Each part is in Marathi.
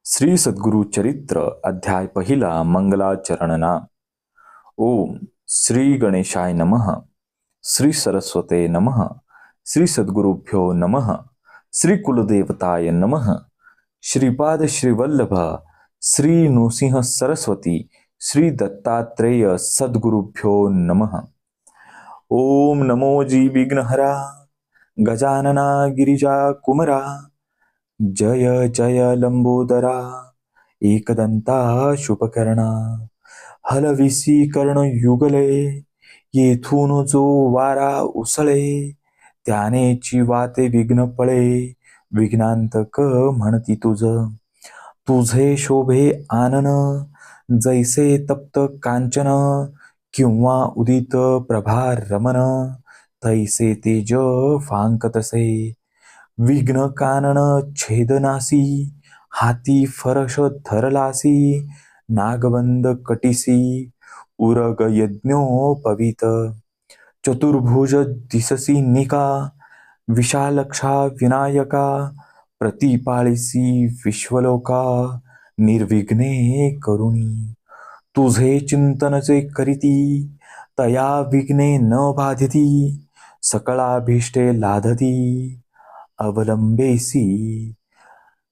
श्री सद्गुरु चरित्र अध्याय पहिला मंगलाचरणना. ओम श्री गणेशाय नमः. श्री सरस्वते नमः. श्री सद्गुरुभ्यो नमः. श्री कुलदेवताय नमः. श्रीपाद श्रीवल्लभ श्री नृसिंह सरस्वती श्री दत्तात्रेय सद्गुरुभ्यो नमः. ओम नमो जी विघ्नहरा गजानना गिरिजा कुमरा. जय जय लंबोदरा एकदंता शुभकर्णा. हलविसी कर्ण युगले येथून जो वारा उसळे. त्यानेची वाते विघ्न पळे विघ्नांतक म्हणती तुझे शोभे आनन. जैसे तप्त कांचन किंवा उदित प्रभा रमन. तैसे तेज फांकतसे विघ्न कानन छेदनासी. हाती फरश धरलासी नागबंद कटिसी. उरग यज्ञोपवीत चतुर्भुज दिससी निका. विशालक्षा विनायका प्रतिपाळीसी विश्वलोका. निर्विघ्ने करुणी तुझे चिंतन जे करीती. तया विघ्ने न बाधिती सकळाभीष्टे लाधती. अवलंबेसी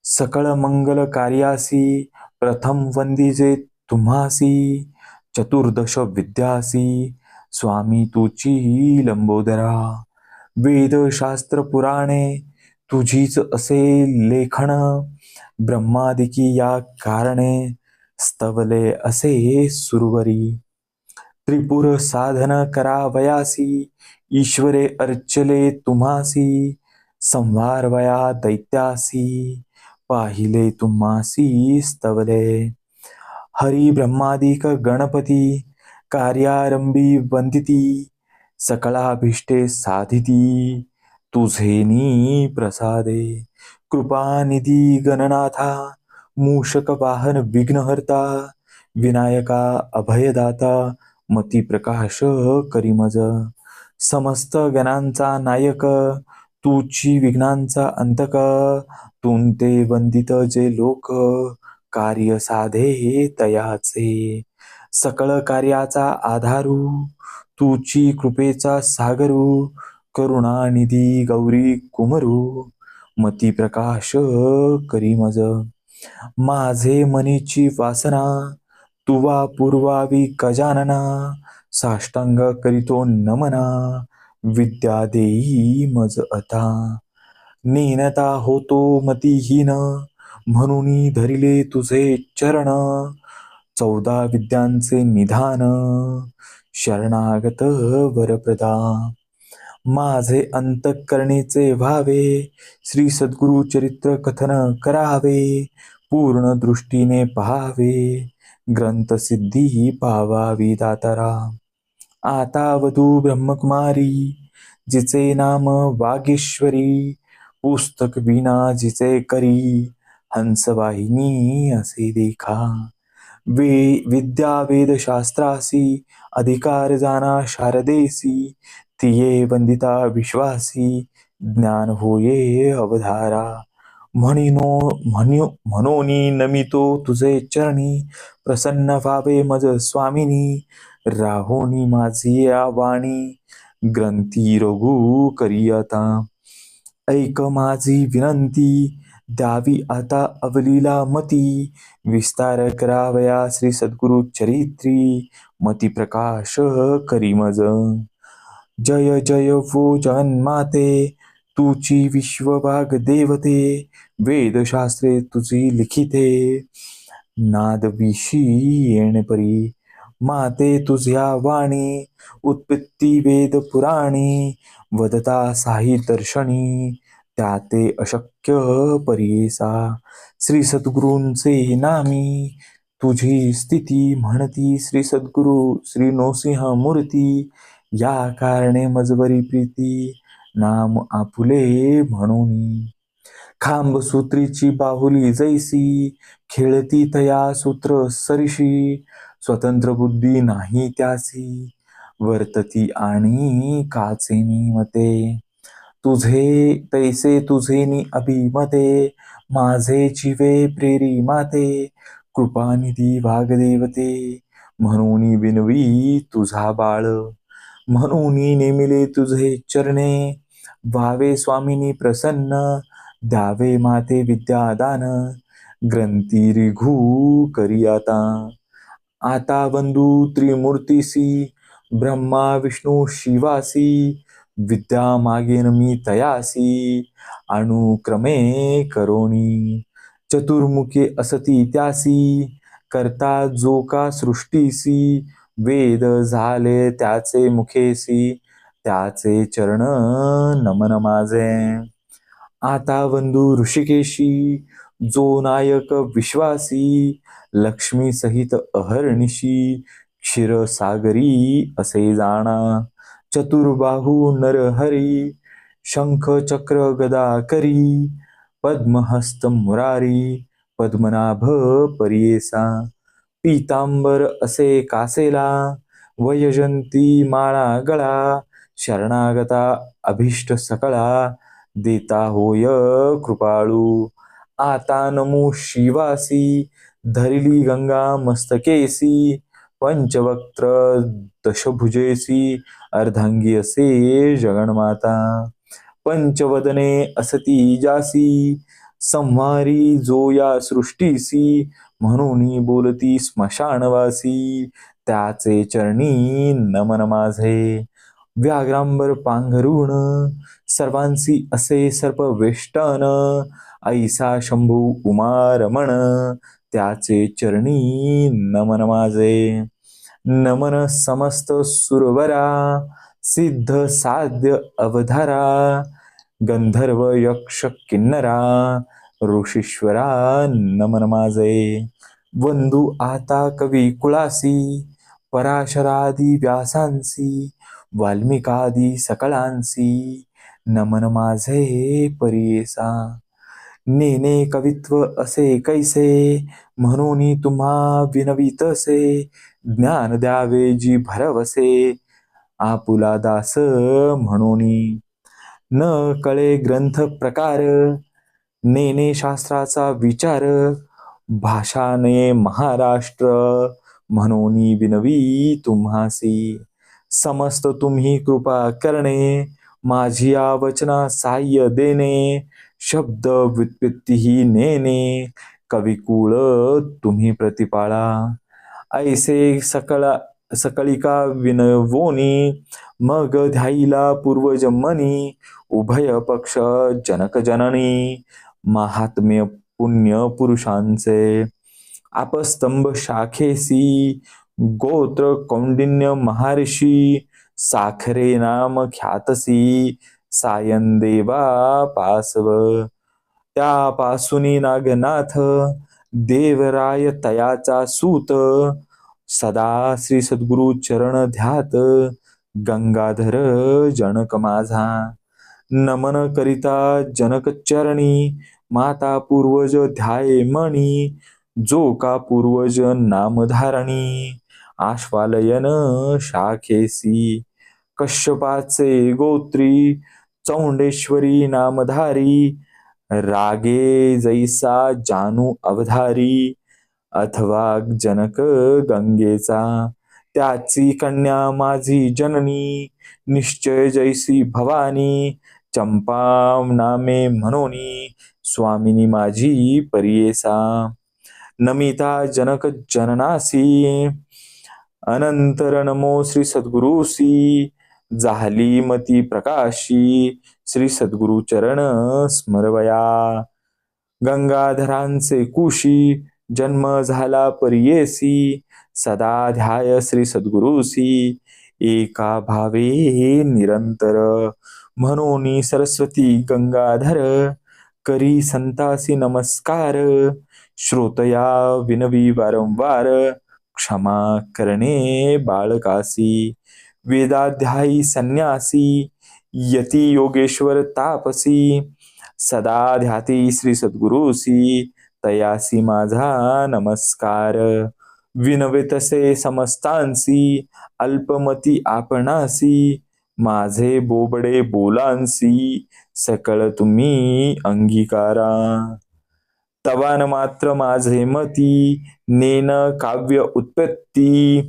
सकळ मंगल कार्यासी. प्रथम वंदिजे तुम्हासी चतुर्दश विद्यासी. स्वामी तुची लंबोदरा वेद शास्त्र पुराणे तुझीच असे लेखन. ब्रह्मादिकी या कारणे स्तवले असे सुरवरी. त्रिपुर साधन करावयासी ईश्वरे अर्चले तुम्हासी. संवारवया दैत्यासी पाहिले तुम्हासी स्तवले. हरी ब्रह्मादिक गणपती कार्यारंभी वंदिती. सकळाभीष्टे साधिती तुझेनी प्रसादे. कृपानिधी गणनाथा मूषक वाहन विघ्नहर्ता. विनायका अभयदाता मती प्रकाश करीमज. समस्त गणांचा नायक तुची विघ्नांचा अंतक. तुन ते वंदित जे लोक कार्य साधे तयाचे. सकळ कार्याचा आधारू तुची कृपेचा सागरू. करुणानिधी गौरी कुमरू मती प्रकाश करीमज. माझे मनीची वासना तुवा पूर्वावी गजानना. साष्टांग करीतो नमना विद्या देई मज आता. नीनता होतो मतिहीन म्हणून धरिले तुझे चरण. 14 विद्यांचे निधान शरणागत वरप्रदा. माझे अंतःकरणेचे व्हावे श्री सद्गुरु चरित्र कथन करावे. पूर्ण दृष्टीने पहावे ग्रंथ सिद्धी पावावी दातारा. आता वधू ब्रह्मकुमारी जिचे नाम वागीश्वरी. पुस्तक विना जिचे करी हंसवाहिनी असे देखा. विद्या वेदशास्त्रासी अधिकार जाना शारदेसी. तिये वंदिता विश्वासी ज्ञान होये अवधारा. म्हणोनी नमितो तुझे चरणी. प्रसन्न व्हावे मज स्वामिनी. राहोनी माझी या वाणी ग्रंथी रघु करी आता. ऐक माझी विनंती द्यावी आता अवलीला मती. विस्तार करावया श्री सद्गुरु चरित्री मती प्रकाश करीमज. जय जय वो जगन्माते तुची विश्वभाग देवते. वेदशास्त्रे तुझी लिखिते नादविशी येणपरी. माते तुझ्या वाणी उत्पत्ती वेद पुराणी. वदता साही दर्शनी त्याते अशक्य परियेसा. श्री सद्गुरूंचे नामी तुझी स्थिती म्हणती. श्री सद्गुरु श्री नृसिंह मूर्ती या कारणे मजबरी प्रीती. नाम आपुले म्हणून खांब सूत्रीची बाहुली जैसी. खेळती तया सूत्र सरीशी. स्वतंत्र बुद्धी नाही त्यासी. वर्तती आणि काचेनी मते. तुझे तैसे तुझेनी अभिमते. माझे जीवे प्रेरी माते, कृपानिधी वागदेवते, म्हणून विनवी तुझा बाळ, म्हणून नेमिले तुझे चरणे, व्हावे स्वामिनी प्रसन्न, द्यावे माते विद्यादान, ग्रंथी रिघू करी आता. आता वंदू त्रिमूर्तीसी, ब्रह्मा विष्णू शिवासी, विद्या मागेन मी तयासी, अनुक्रमे करोनी. चतुर्मुखे असती त्यासी, करता जो का सृष्टीसी, वेद झाले त्याचे मुखेसी, त्याचे चरण नमन माझे. आता वंदू ऋषिकेशी, जो नायक विश्वासी, लक्ष्मी सहित अहर्निशी, क्षीरसागरी असे जाणा. चतुर्बाहू नरहरी, शंख चक्र गदा करी, पद्महस्त मुरारी, पद्मनाभ परियेसा. पीतांबर असे कासेला, वैजयंती माळा गळा, शरणागता अभिष्ट सकळा, देता होय कृपाळू. आता नमो शिवासी, धरिली गंगा मस्तकेसी, पंचवक्त्र दशभुजेसी, अर्धांगी असे जगन्माता. पंचवदने असती जासी, संहारी जो या सृष्टीसी, म्हणून बोलती स्मशानवासी, त्याचे चरणी नमन माझे. व्याघ्रांबर पांघरुण, सर्वांसी असे सर्पवेष्टन, ऐसा शंभू उमारमण, त्याचे चरणी नमन माझे. नमन समस्त सुरवरा, सिद्ध साध्य अवधारा, गंधर्व यक्ष किन्नरा, ऋषीश्वरा नमन माझे. वंदू आता कवी कुळासी, पराशरादी व्यासांसी, वाल्मिकादी सकळांसी, नमन माझे परियेसा. नेने कवित्व असे कैसे, म्हणून तुम्हा विनवितसे, ज्ञान द्यावे जी भरवसे, आपुला दास म्हणून. न कळे ग्रंथ प्रकार, नेने शास्त्राचा विचार, भाषाने महाराष्ट्र, म्हणून विनवी तुम्हासी. समस्त तुम्ही कृपा करणे, माझी या वचना साह्य देणे, शब्द व्युत्पत्ती नेणे, कविकुळ तुम्ही प्रतिपाळा. ऐसे सकळिका विनवोनी, मग ध्याईला पूर्वज मनी, उभय पक्ष जनक जननी, महात्म्य पुण्य पुरुषांचे. आपस्तंभ शाखेसी, गोत्र कौंडिन्य महर्षी, साखरे नाम ख्यातसी, सायनदेवा पासव. त्यापासूनी नागनाथ, देवराय तयाचा सूत, सदा श्री सद्गुरु चरण ध्यात, गंगाधर जनक माझा. नमन करिता जनक चरणी, माता पूर्वज ध्याये मणी, जो का पूर्वज नामधारणी, आश्वालयन शाखेसी. कश्यपाचे गोत्री, चौंडेश्वरी नामधारी, रागे जैसा जानू अवधारी, अथवा जनक गंगेचा, त्याची कन्या माझी जननी, निश्चय जैसी भवानी, चंपा नामे म्हणोनी, स्वामिनी माझी परियेसा. नमिता जनक जननासी, अनंतर नमो श्री सद्गुरुसी, झाली मती प्रकाशी, श्री सद्गुरु चरण स्मरवया. गंगाधरांचे कुशी, जन्म झाला परियेसी, सदा ध्याय श्री सद्गुरुसी, एका भावे निरंतर. म्हणून सरस्वती गंगाधर, करी संतासी नमस्कार, श्रोतया विनवी वारंवार, क्षमा करणे बाळकासी. वेदाध्यायी संन्यासी, यती योगेश्वर तापसी, सदा ध्याती श्री सद्गुरुसी, तयासी माझा नमस्कार. विनवितसे समस्तांसी, अल्पमती आपणासी, माझे बोबडे बोलांसी, सकळ तुम्ही अंगीकारा. तवान मात्र माझे मती, नेन काव्य उत्पत्ती.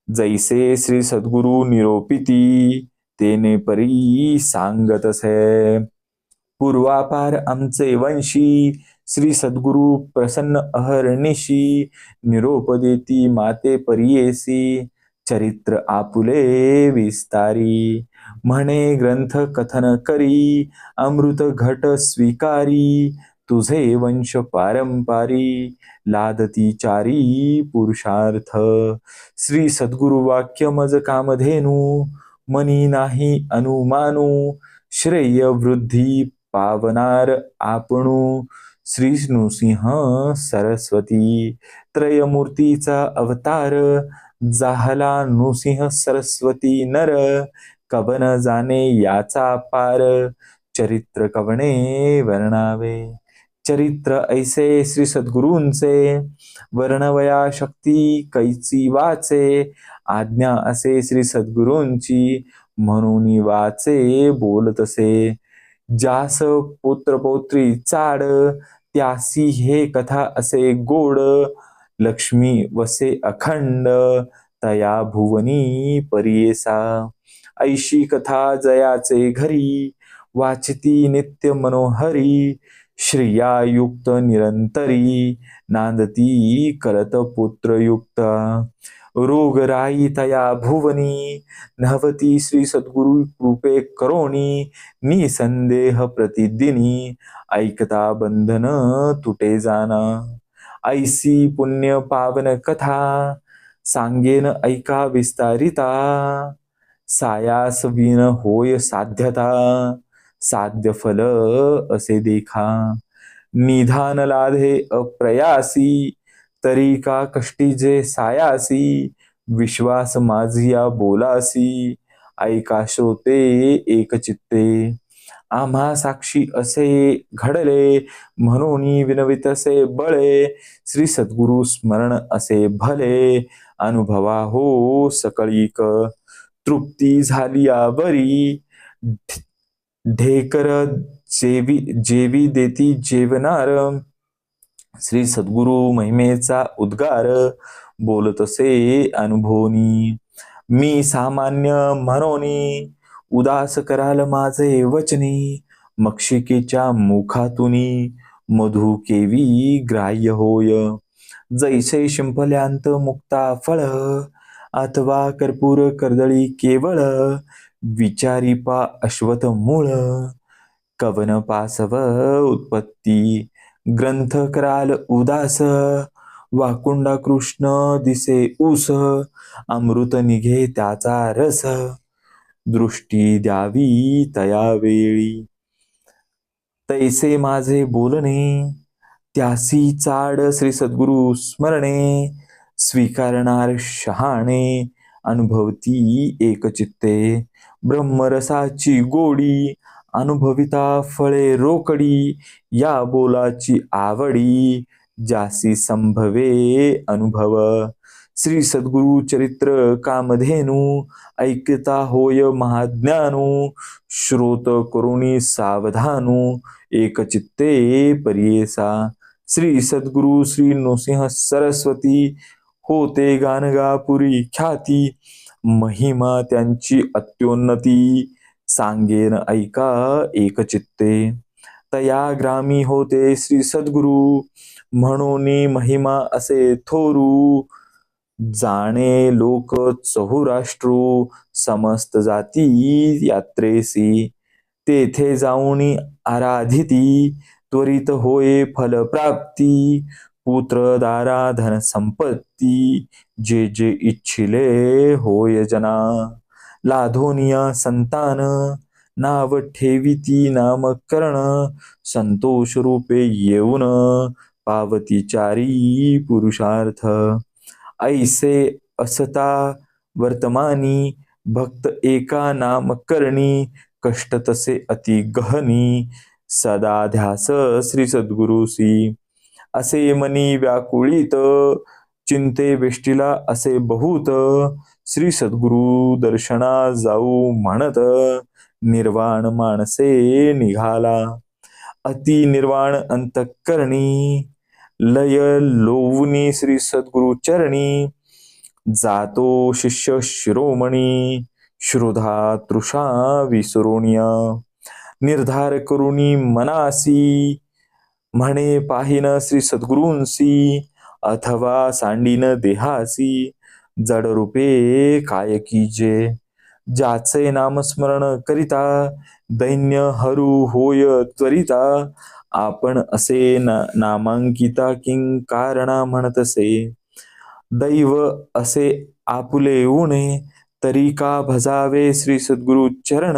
जैसे श्री सद्गुरु निरोपिती, तेने परी सांगतसे. पूर्वापार आमचे वंशी, श्री सद्गुरु प्रसन्न अहर्निशी. निरोप देती माते परियेसी, चरित्र आपुले विस्तारी. म्हणे ग्रंथ कथन करी, अमृत घट स्वीकारी. तुझे वंश पारंपारी, लादती चारी पुरुषार्थ. श्री सद्गुरु वाक्य मज कामधेनू, मनी नाही अनुमानू. श्रेय वृद्धी पावनार आपणू, श्री नृसिंह सरस्वती. त्रयमूर्तीचा अवतार, जाहला नृसिंह सरस्वती नर. कवन जाणे याचा पार, चरित्र कवणे वर्णावे. चरित्र ऐसे श्री सद्गुरूंचे, वर्णवया शक्ती कैची वाचे. आज्ञा असे श्री सद्गुरूंची, म्हणून वाचे बोलतसे. जास पुत्र पौत्री चाड, त्यासी हे कथा असे गोड. लक्ष्मी वसे अखंड, तया भुवनी परियेसा. ऐशी कथा जयाचे घरी, वाचिती नित्य मनोहरी. श्रियायुक्त निरंतरी, नांदती करत पुत्रयुक्त. रोगराई तया भुवनी, नभती श्री सद्गुरु कृपे करोनी. निसंदेह प्रतिदिनी, ऐकता बंधन तुटे जाना. ऐसी पुण्य पावन कथा, सांगेन ऐका विस्तारिता. सायास विन होय साध्यता, साध्य फल असे देखा. निधान लाधे अप्रयासी, तरी का कष्टी जे सायासी. विश्वास माझिया बोलासी, ऐका श्रोते एक चित्ते. आम्हा साक्षी असे घडले, म्हणून विनवितसे बळे. श्री सद्गुरु स्मरण असे भले, अनुभवा हो सकळीक. तृप्ती झाली बरी, ढेकर जेवी देती जेवणार. श्री सद्गुरु महिमेचा उद्गार, बोलतसे अनुभवनी. मी सामान्य म्हणोनी, उदास कराल माझे वचनी. मक्षिकेच्या मुखातुनी, मधु केवी ग्राह्य होय. जैसे शिंपल्यांत मुक्ता फळ, अथवा कर्पूर कर्दळी केवळ. विचारी पा अश्वत मूळ, कवन पासव उत्पत्ती. ग्रंथ कराल उदास, वाकुंडा कृष्ण दिसे ऊस. अमृत निघे त्याचा रस, दृष्टी द्यावी तया वेळी. तैसे माझे बोलणे, त्यासी चाड श्री सद्गुरु स्मरणे. स्वीकारणार शहाणे, अनुभवती एकचित्ते. ब्रह्मरसाची गोडी, अनुभविता फळे रोकडी. या बोलाची आवडी, जासी संभवे अनुभव. श्री सद्गुरु चरित्र कामधेनू, ऐकता होय महाज्ञानू. श्रोत करुणी सावधानू, एकचित्ते परियेसा. श्री सद्गुरु श्री नृसिंह सरस्वती, होते गानगापुरी ख्याती. महिमा त्यांची अत्योन्नती, सांगेन ऐका एकचित्ते. तया ग्रामी होते श्री सद्गुरु, म्हणून महिमा असे थोरू. जाणे लोक चहुराष्ट्रू, समस्त जाती यात्रेसी. तेथे जाऊनी आराधिती, त्वरित होय फल प्राप्ती. पुत्र दारा धन संपत्ती, जे जे इच्छिले होय जना. लाधोनिया संतान, नाव ठेविती नामकरण. संतोष रूपे येऊन, पावती चारी पुरुषार्थ. ऐसे असता वर्तमानी, भक्त एका नामकरणी. कष्ट तसे अति गहनी, सदा ध्यास श्री सद्गुरुसी. असे मनी व्याकुळित, चिंते वेष्टीला असे बहुत. श्री सद्गुरु दर्शना जाऊ म्हणत, निर्वाण मानसे निघाला. अति निर्वाण अंतःकरणी, लय लोवनी श्री सद्गुरु चरणी, जातो शिष्य शिरोमणी, श्रुधा तृषा विसरोनिया, निर्धार करुणी मनासी, म्हणे पाहिन श्री सद्गुरूंसी, अथवा सांडीन देहासी, जड रूपे काय कीजे, ज्याचे नामस्मरण करिता, दैन्य हरू होय त्वरिता, आपण असे नामांकिता किंकारणा म्हणतसे, दैव असे आपुले उणे, तरी का भजावे श्री सद्गुरु चरण,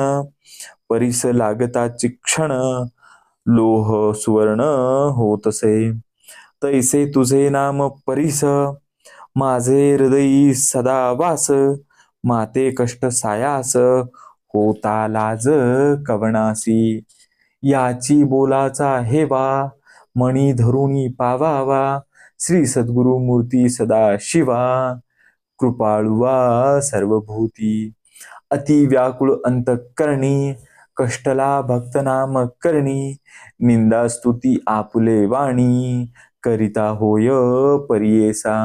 परिस लागताची क्षण, लोह सुवर्ण होतसे, तैसे तुझे नाम परिस, माझे हृदयी सदा वास, माते कष्ट सायास, होता लाज कवणासी, याची बोलाचा हेवा, मणी धरुणी पावावा, श्री सद्गुरु मूर्ती सदा शिवा, कृपाळुवा सर्वभूती, अति व्याकुळ अंतःकरणी, कष्टला भक्त नाम करणी, निंदा स्तुती आपुले वाणी, करिता होय परियेसा,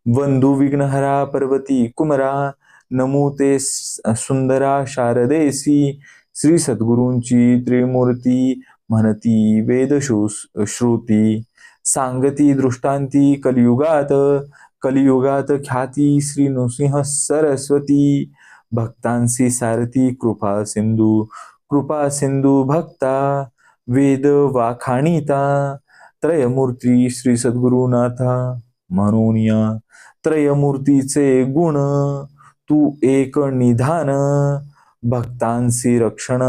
वंदू विघ्नहरा पर्वती कुमरा, नमुते सुंदरा शारदेसी, श्री सद्गुरूंची त्रिमूर्ती, म्हणती वेद श्रुती, सांगती दृष्टांती कलियुगात, कलियुगात ख्याती श्री नृसिंह सरस्वती, भक्तांसी सारथी कृपा सिंधू भक्ता, वेद वाखाणिता, त्रयमूर्ती श्री सद्गुरुनाथा, म्हणूनिया त्रयमूर्तीचे गुण, तू एक निधान, भक्तांसी रक्षण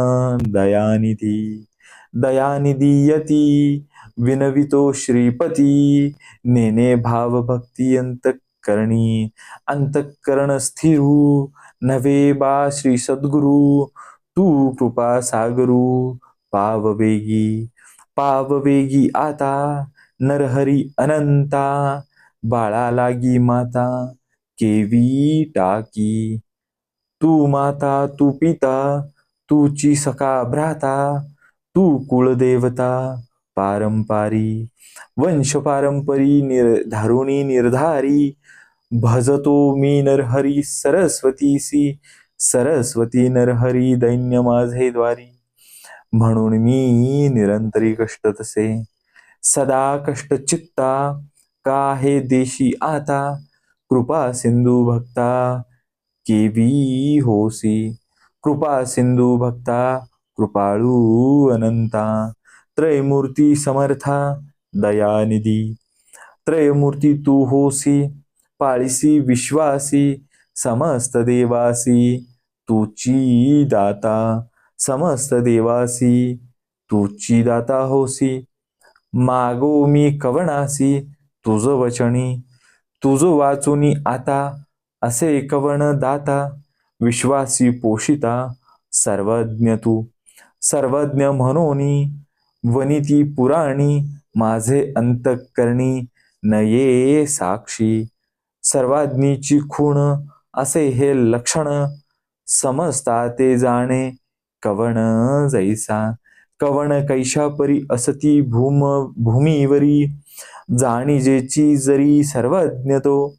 दयानिधी, दयानिधीयती, विनवितो श्रीपती, नेने भाव भक्ती अंतःकरणी, अंतःकरण स्थिरू, नवे बा श्री सद्गुरु, तू कृपा सागरू, पाववेगी आता, नरहरी अनंता, बाळा लागी माता, केवी टाकी, तू माता तू पिता, तूची सखा भ्राता, तू कुळदेवता पारंपारी, वंश पारंपरी धारुणी निर्धारी, भजतो मी नरहरी सरस्वतीसी, सरस्वती नरहरी दैन्य माझे द्वारी, म्हणून मी निरंतरी कष्ट तसे, सदा कष्ट चित्ता, का हे देशी आता, कृपा सिंधू भक्ता केवी होसी, कृपा सिंधू भक्ता कृपाळू अनंता, त्रयमूर्ती समर्था दयानिधी, त्रयमूर्ती तू होसी, पाळीसी विश्वासी, समस्त देवासी तुची दाता, समस्त देवासी तुची दाता होसी, मागो मी कवणासी तुझ वचनी, तुझ वाचुनी आता, असे कवण दाता, विश्वासी पोषिता, सर्वज्ञ तू, सर्वज्ञ म्हणोनी, वनिती पुराणी, माझे अंतःकरणी नये साक्षी, सर्वाज्ञीची खूण असे हे लक्षण, समजता ते जाणे कवण जैसा, कवण कैशापरी असती भूमीवरी, जाणीजेची जरी सर्वज्ञ तो,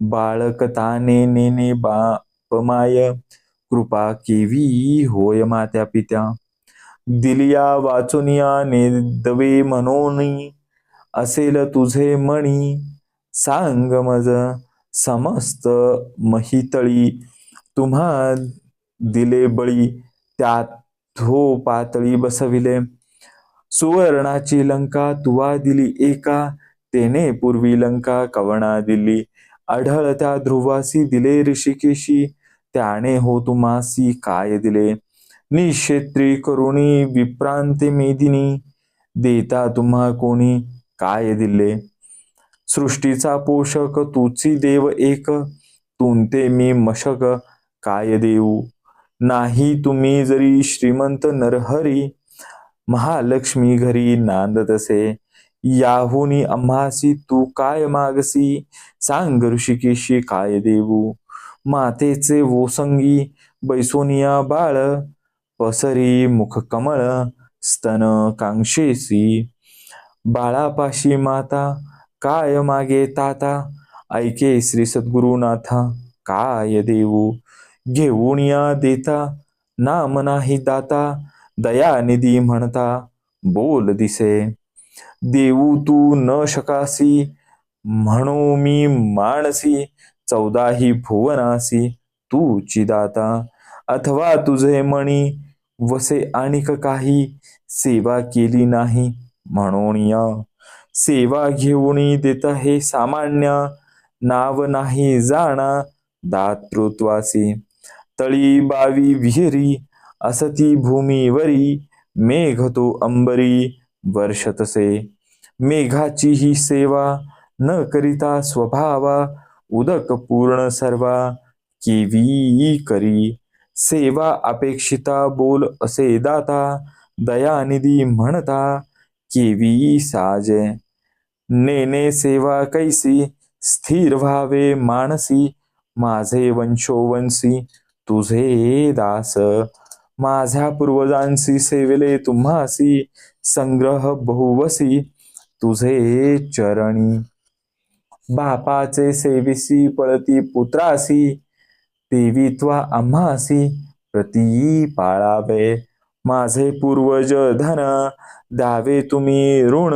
बाळकताने नेने बापमाय, कृपा केवी होय मात्या पित्या, दिलिया वाचुनिया नेदवे म्हणोनी, असेल तुझे मणी, सांग मज समस्त महितळी, तुम्हा दिले बळी, त्यात हो पातळी बसविले, सुवर्णाची लंका तुवा दिली एका, तेने पूर्वी लंका कवणा दिली, आढळत्या ध्रुवासी दिले ऋषिकेशी, त्याने हो तुम्हासी काय दिले, निक्षेत्री करुणी विप्रांते मेदिनी, देता तुम्हा कोणी काय दिले, सृष्टीचा पोषक तुची देव एक, तुमते मी मशक काय देऊ, नाही तुम्ही जरी श्रीमंत नरहरी, महालक्ष्मी घरी नांदतसे, याहुनी आम्हासी तू काय मागसी, सांग ऋषिकेशी काय देऊ, मातेचे वोसंगी बैसोनिया बाळ, पसरी मुख कमळ, स्तन कांक्षेसी. बाळापाशी माता काय मागे ताता, ऐके श्री सद्गुरुनाथा काय देऊ. घेऊन या देता नाम नाही दाता, दयानिधी म्हणता बोल दिसे. देऊ तू न शकासी म्हणू मी मानसी, 14ही भुवनासी तू चिदाता. अथवा तुझे मणी वसे आणिक काही, सेवा केली नाही म्हणून या. सेवा घेऊन देत हे सामान्य, नाव नाही जाणा दातृत्वासी. तळी बावी विहिरी असती भूमीवरी, मेघ तो अंबरी वर्षतसे. मेघाची ही सेवा न करिता स्वभावा, उदक पूर्ण सर्वा केवी करी. सेवा अपेक्षिता बोल असे दाता, दयानिधी म्हणता केवी साजे. नेने सेवा कैसी स्थिर व्हावे मानसी, माझे वंशोवंशी तुझे दास. माझ्या पूर्वजांसी सेविले तुम्हासी, संग्रह बहुवसी तुझे चरणी. बापाचे सेविसी पळती पुत्रासी, देवित्वा आम्हासी प्रती पाळावे. माझे पूर्वज धन द्यावे तुम्ही ऋण,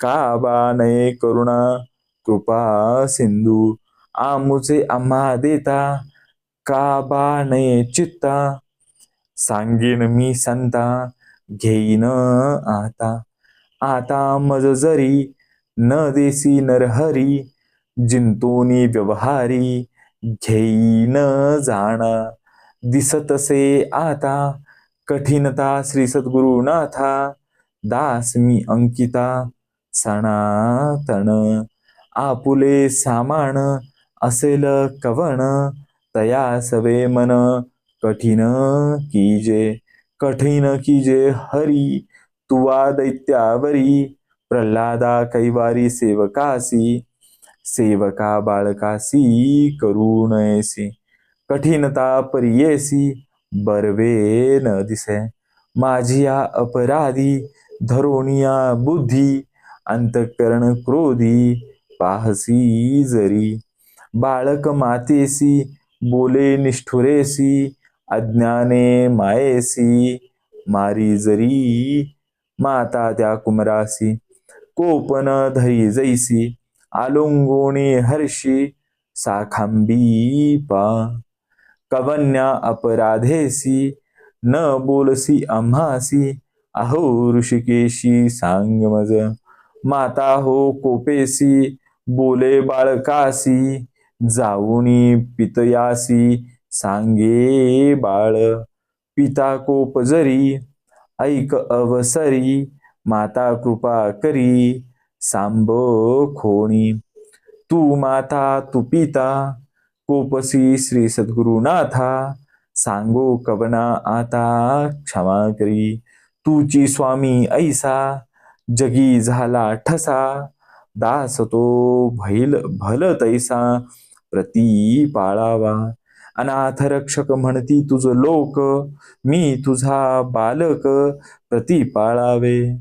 का बा नये करुणा कृपा सिंधू. आमुचे आम्हा देता का बा नये चित्ता, सांगेन मी संता घेईन आता. आता मज जरी न देसी नरहरी, जिंतोनी व्यवहारी घेईन जाणा. दिसतसे आता कठीणता श्री सद्गुरुनाथा, दास मी अंकिता सनातन. आपुले सामान असेल कवण, तया सवे मन कठीण कीजे. कठीण कीजे हरी तुवा दैत्यावरी, प्रल्हादा कैवारी सेवकासी. सेवका बाळकासी करुणयसी, कठीणता परियेसी बरवे न दिसे. माझिया अपराधी धरोनिया बुद्धी, अंतःकरण क्रोधी पाहसी जरी. बाळक मातेसी बोले निष्ठुरेसी, अज्ञाने मायेसी मारी जरी. माता त्या कुमरासी कोपन धरी जैसी, आलोंगोणी हर्षी साखांबी पा. कवन्या अपराधेसी न बोलसी आम्हासी, अहो ऋषिकेशी सांग मज. माता हो कोपेसी बोले बाळकासी, जाऊनी पितयासी सांगे बाळ. पिता कोप जरी ऐक अवसरी, माता कृपा करी सांब खोणी. तू माता तू पिता कोपसी श्री सद्गुरुनाथा, सांगो कवना आता क्षमा करी. तुची स्वामी ऐसा जगी झाला ठसा, दास तो भल तैसा प्रती पाळावा. अनाथ रक्षक म्हणती तुझ लोक, मी तुझा बालक प्रती पाळावे.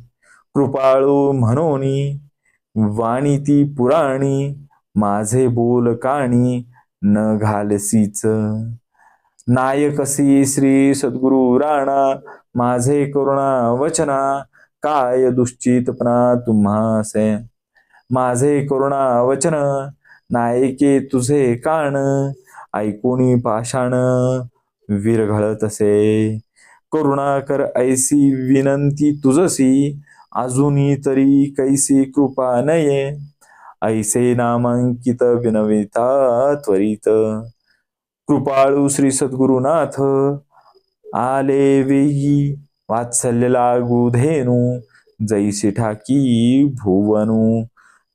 कृपाळू म्हणोनी वाणी ती पुराणी, माझे बोल काणी न घालसीच. नायकसी श्री सद्गुरु राणा, माझे करुणा वचना काय दुश्चितपणा तुम्हासे. माझे करुणा वचन नायके तुझे कान, ऐकोनी पाषाण विरघळतसे. करुणा कर ऐसी विनंती तुझसी, अजूनी तरी कैसी कृपा नये. ऐसे नामांकित विनविता त्वरित, कृपाळू श्री सद्गुरुनाथ आले वेई. वात्सल्य लागू धेनू जैसे ठाकी भुवनू,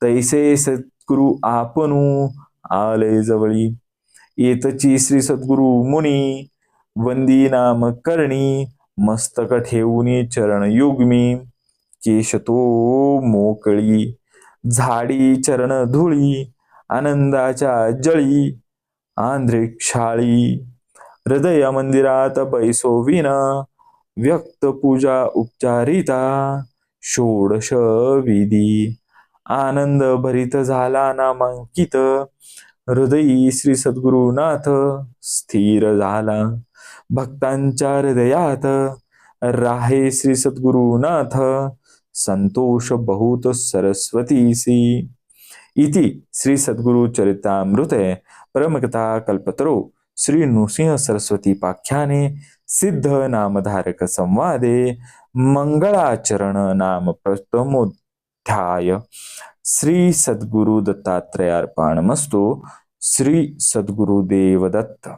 तैसे सद्गुरु आपणू आले जवळी. येतची श्री सद्गुरु मुनी वंदी नाम करणी, मस्तक ठेवूनी चरण युग्मी. केशतो मोकळी झाडी चरण धुळी, आनंदाच्या जळी आंध्रिक्षाळी. हृदय मंदिरात बैसोविना, व्यक्त पूजा उपचारिता षोडश विधी आनंद भरित झाला नामांकित हृदयी श्री सद्गुरुनाथ स्थिर झाला भक्तांच्या हृदयात राहे श्री सद्गुरुनाथ संतोष बहुत सरस्वतीसी इति श्री सद्गुरु चरितामृते परमकथा कल्पतरो श्री नृसिंह सरस्वती पाख्याने सिद्ध नामधारक संवादे मंगलाचरण नाम प्रथमोध्याय श्री सद्गुरु दत्तात्रेयार्पणमस्तु श्री सद्गुरुदेव दत्त।